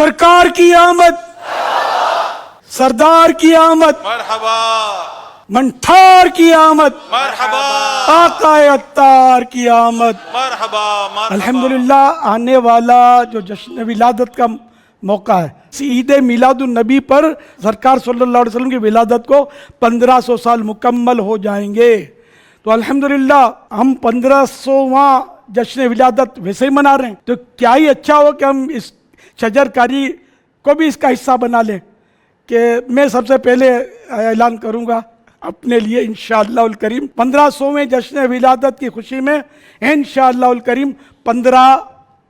सरकार की आमद, सरदार की आमद, मरहबा मंठार की आमद, मरहबा आकाए अत्तार की आमद। मरहबा मरहबा। अल्हम्दुलिल्लाह आने वाला जो जश्न विलादत का मौका है, ईद मिलादुन नबी पर सरकार सल्लल्लाहु अलैहि वसल्लम की विलादत को 1500 साल मुकम्मल हो जाएंगे। तो अल्हम्दुलिल्लाह हम 1500वां जश्न विलादत वैसे ही मना रहे हैं, तो क्या ही अच्छा हो कि हम इस शजरकारी को भी इसका हिस्सा बना लें। कि मैं सबसे पहले ऐलान करूंगा अपने लिए इंशाअल्लाहुल करीम 1500वें जश्न विलादत की खुशी में इंशाअल्लाहुल करीम 15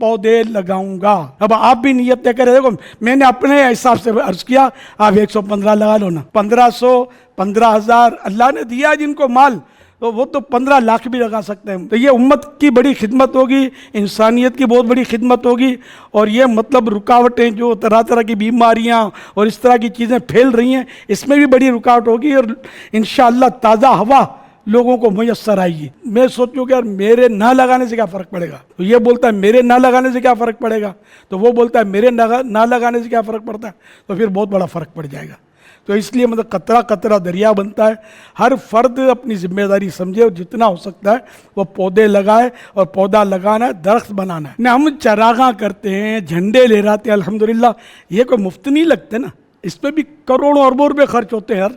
पौधे लगाऊंगा। अब आप भी नियत तय करें। देखो मैंने अपने हिसाब से अर्ज किया, आप 115 लगा लो ना, 1500 15,000 अल्लाह ने दिया जिनको माल, तो वो तो 15 लाख भी लगा सकते हैं। तो ये उम्मत की बड़ी खिदमत होगी, इंसानियत की बहुत बड़ी खिदमत होगी। और ये मतलब रुकावटें जो तरह तरह की बीमारियां और इस तरह की चीज़ें फैल रही हैं, इसमें भी बड़ी रुकावट होगी और इंशाअल्लाह ताज़ा हवा लोगों को मुयस्सर आएगी। मैं सोचूं कि यार मेरे ना लगाने से क्या फ़र्क पड़ेगा, तो ये बोलता है मेरे ना लगाने से क्या फ़र्क पड़ेगा, तो वो बोलता है मेरे ना लगाने से क्या फ़र्क पड़ता है, तो फिर बहुत बड़ा फ़र्क पड़ जाएगा। तो इसलिए मतलब कतरा कतरा दरिया बनता है। हर फर्द अपनी जिम्मेदारी समझे और जितना हो सकता है वो पौधे लगाए, और पौधा लगाना है, दरख्त बनाना है। हम चरागा करते हैं, झंडे ले रहे हैं, अल्हम्दुलिल्लाह ये कोई मुफ्त नहीं लगते ना, इस पर भी करोड़ों अरबों रुपये खर्च होते हैं यार।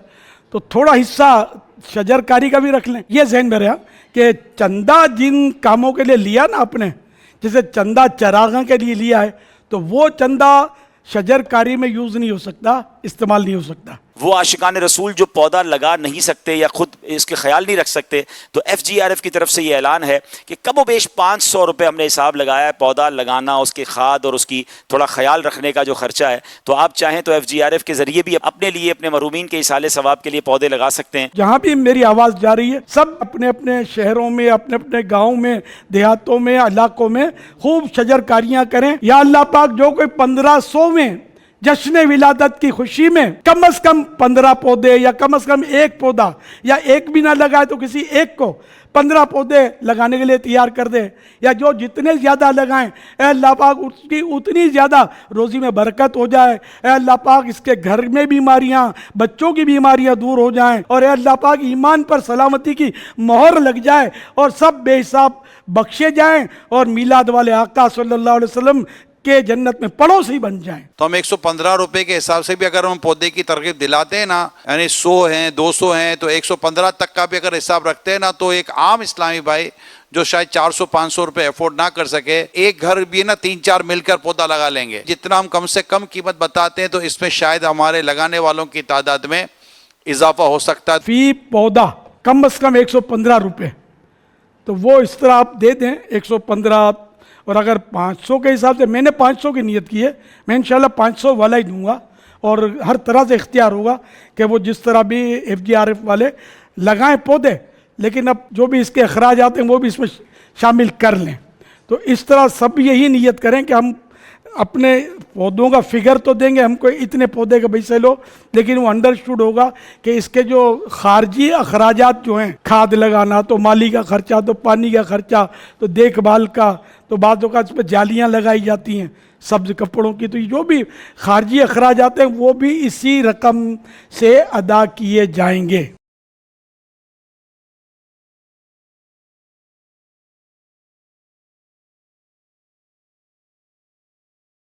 तो थोड़ा हिस्सा शजरकारी का भी रख लें। ये ज़हन में रहा कि चंदा जिन कामों के लिए लिया ना आपने, जैसे चंदा चरागा के लिए लिया है, तो वो चंदा शजरकारी में यूज़ नहीं हो सकता, इस्तेमाल नहीं हो सकता। वो आशिकान रसूल जो पौधा लगा नहीं सकते या खुद इसके ख्याल नहीं रख सकते, तो FGRF की तरफ से ये ऐलान है कि कम व बेश 500 रुपये हमने हिसाब लगाया है पौधा लगाना, उसकी खाद और उसकी थोड़ा ख्याल रखने का जो खर्चा है। तो आप चाहें तो FGRF के ज़रिए भी अपने लिए, अपने महरूमीन के इसाले सवाब के लिए पौधे लगा सकते हैं। जहाँ भी मेरी आवाज़ जा रही है, सब अपने अपने शहरों में, अपने अपने गाँव में, देहातों में, इलाकों में खूब शजरकारियाँ करें। या अल्लाह पाक जो कोई 1500वें जश्न विलादत की खुशी में कम से कम 15 पौधे या कम से कम एक पौधा, या एक भी ना लगाए तो किसी एक को 15 पौधे लगाने के लिए तैयार कर दे। या जो जितने ज़्यादा लगाएं, ए अल्लाह पाक उसकी उतनी ज़्यादा रोज़ी में बरकत हो जाए। ए अल्लाह पाक इसके घर में बीमारियां, बच्चों की बीमारियां दूर हो जाएं, और ए अल्लाह पाक ईमान पर सलामती की मोहर लग जाए और सब बेहिसाब बख्शे जाएं, और मीलाद वाले आका सल्लल्लाहु अलैहि वसल्लम के जन्नत में पड़ोसी बन जाएं। तो हम 115 रुपए के हिसाब से भी अगर हम पौधे की तरकीब दिलाते हैं ना, यानी 100 हैं, 200 हैं, तो 115 तक का भी अगर हिसाब रखते हैं ना, तो एक आम इस्लामी भाई जो शायद 400-500 रुपए अफोर्ड ना कर सके, एक घर भी ना 3-4 मिलकर पौधा लगा लेंगे। जितना हम कम से कम कीमत बताते हैं, तो इसमें शायद हमारे लगाने वालों की तादाद में इजाफा हो सकता है। फी पौधा कम से कम 115 रुपये, तो वो इस तरह आप दे दें 115। और अगर 500 के हिसाब से, मैंने 500 की नियत की है, मैं इंशाल्लाह 500 वाला ही दूंगा। और हर तरह से इख्तियार होगा कि वो जिस तरह भी FGRF वाले लगाएं पौधे, लेकिन अब जो भी इसके अखराजात हैं वो भी इसमें शामिल कर लें। तो इस तरह सब यही नियत करें कि हम अपने पौधों का फिगर तो देंगे, हमको इतने पौधे के पैसे लो, लेकिन वो अंडरस्टूड होगा कि इसके जो खारजी अखराजात जो हैं, खाद लगाना, तो माली का खर्चा, तो पानी का खर्चा, तो देखभाल का, तो बाज़ों का इस पर जालियाँ लगाई जाती हैं सब्ज़ कपड़ों की, तो जो भी खारजी अखराजात हैं वो भी इसी रकम से अदा किए जाएंगे।